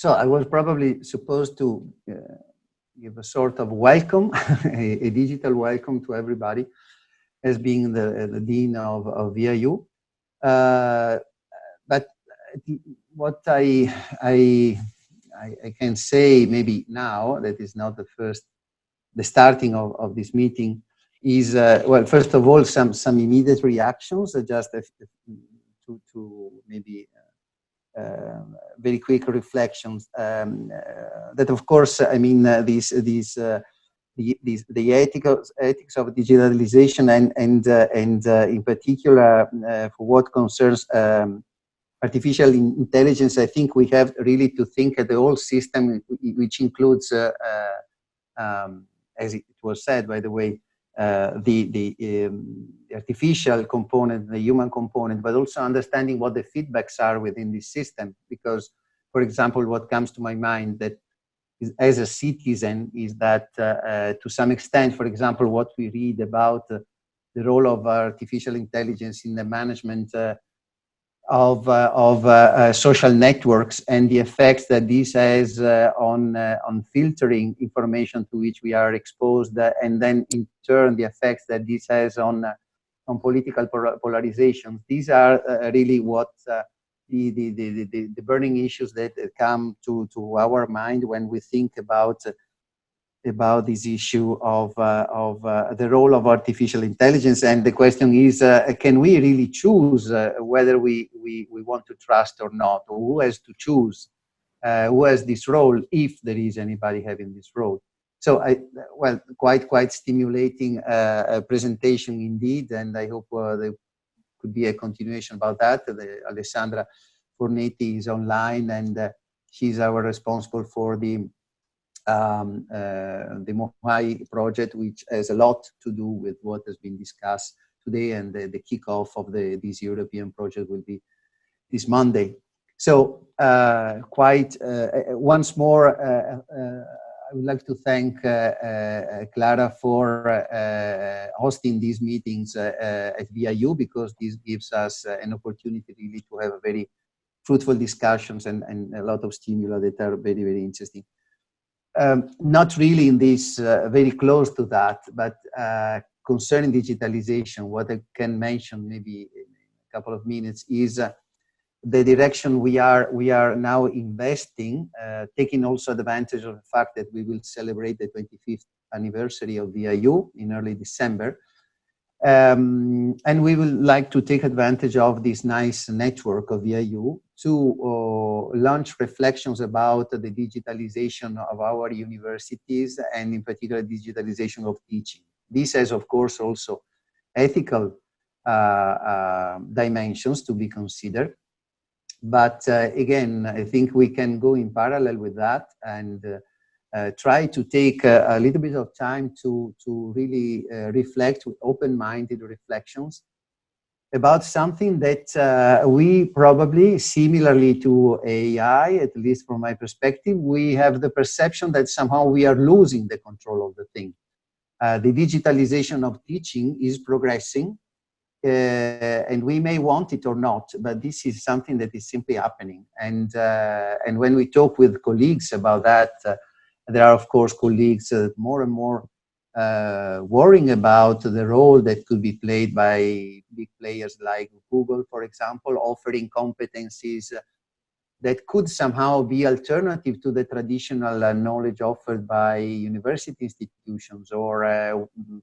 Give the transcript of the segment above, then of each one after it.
So I was probably supposed to give a sort of welcome, a digital welcome to everybody, as being the dean of VIU. But what I can say maybe now, that is not the starting of this meeting, is well, first of all, some immediate reactions, just to maybe very quick reflections. That of course, I mean, the ethics of digitalization and in particular for what concerns artificial intelligence, I think we have really to think at the whole system, which includes, as it was said, by the way, the artificial component, the human component, but also understanding what the feedbacks are within this system. Because, for example, what comes to my mind that as a citizen is that to some extent, for example, what we read about the role of artificial intelligence in the management of social networks and the effects that this has on filtering information to which we are exposed, and then in turn the effects that this has on political polarization. These are really what the burning issues that come to our mind when we think about this issue of the role of artificial intelligence. And the question is, can we really choose whether we want to trust or not, or who has to choose, who has this role, if there is anybody having this role? So well, quite stimulating presentation indeed, and I hope there could be a continuation about that. Alessandra Fornetti is online, and she's our responsible for the Mohai project, which has a lot to do with what has been discussed today, and the kickoff of this European project will be this Monday. So once more, I would like to thank Clara for hosting these meetings at VIU, because this gives us an opportunity really to have a very fruitful discussions and a lot of stimuli that are very, very interesting. Not really in this, very close to that, but concerning digitalization, what I can mention maybe in a couple of minutes is the direction we are now investing, taking also advantage of the fact that we will celebrate the 25th anniversary of VIU in early December. And we would like to take advantage of this nice network of VIU to launch reflections about the digitalization of our universities, and in particular digitalization of teaching. This has, of course, also ethical dimensions to be considered. But again, I think we can go in parallel with that and try to take a little bit of time to really reflect with open-minded reflections about something that we probably, similarly to AI, at least from my perspective, we have the perception that somehow we are losing the control of the thing. The digitalization of teaching is progressing, and we may want it or not, but this is something that is simply happening. And when we talk with colleagues about that, there are, of course, colleagues more and more worrying about the role that could be played by big players like Google, for example, offering competencies that could somehow be alternative to the traditional knowledge offered by university institutions, or,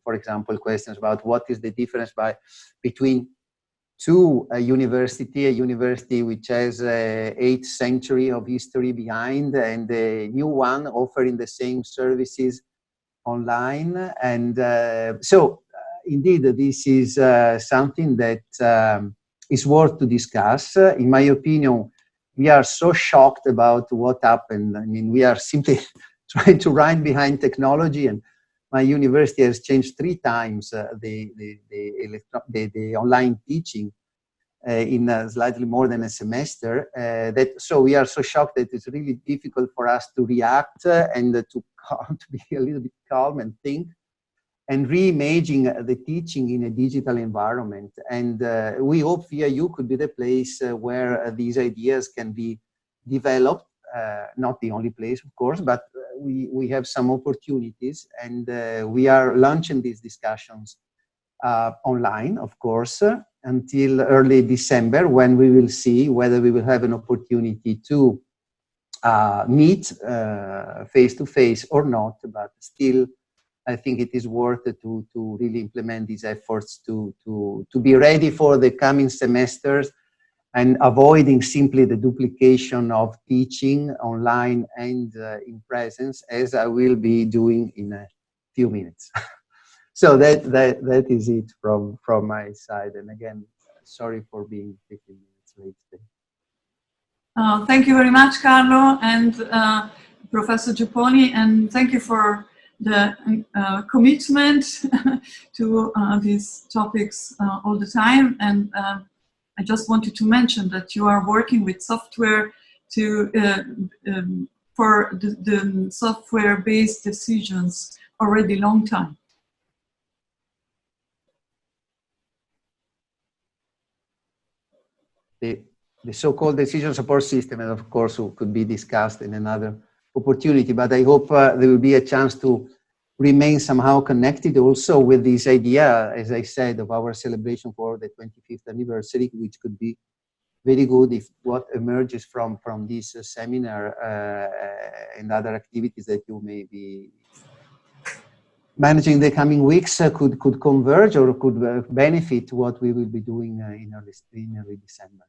for example, questions about what is the difference between a university which has 8th century of history behind, and a new one offering the same services online. And so indeed, this is something that is worth to discuss. In my opinion, we are so shocked about what happened. I mean, we are simply trying to run behind technology, and my university has changed 3 times the online teaching in slightly more than a semester. So we are so shocked that it's really difficult for us to react and to be a little bit calm and think and reimaging the teaching in a digital environment. And we hope VIU could be the place where these ideas can be developed not the only place, of course, but we have some opportunities, and we are launching these discussions online, of course, until early December, when we will see whether we will have an opportunity to meet face-to-face or not, but still I think it is worth it to really implement these efforts to be ready for the coming semesters, and avoiding simply the duplication of teaching online and in presence, as I will be doing in a few minutes. So that is it from my side. And again, sorry for being 15 minutes late today. Thank you very much, Carlo and Professor Giupponi, and thank you for the commitment to these topics all the time. And I just wanted to mention that you are working with software to for the software-based decisions already long time. The so-called decision support system, and of course, could be discussed in another opportunity, but I hope there will be a chance to remain somehow connected also with this idea, as I said, of our celebration for the 25th anniversary, which could be very good if what emerges from this seminar and other activities that you may be managing the coming weeks could converge or could benefit what we will be doing in early December.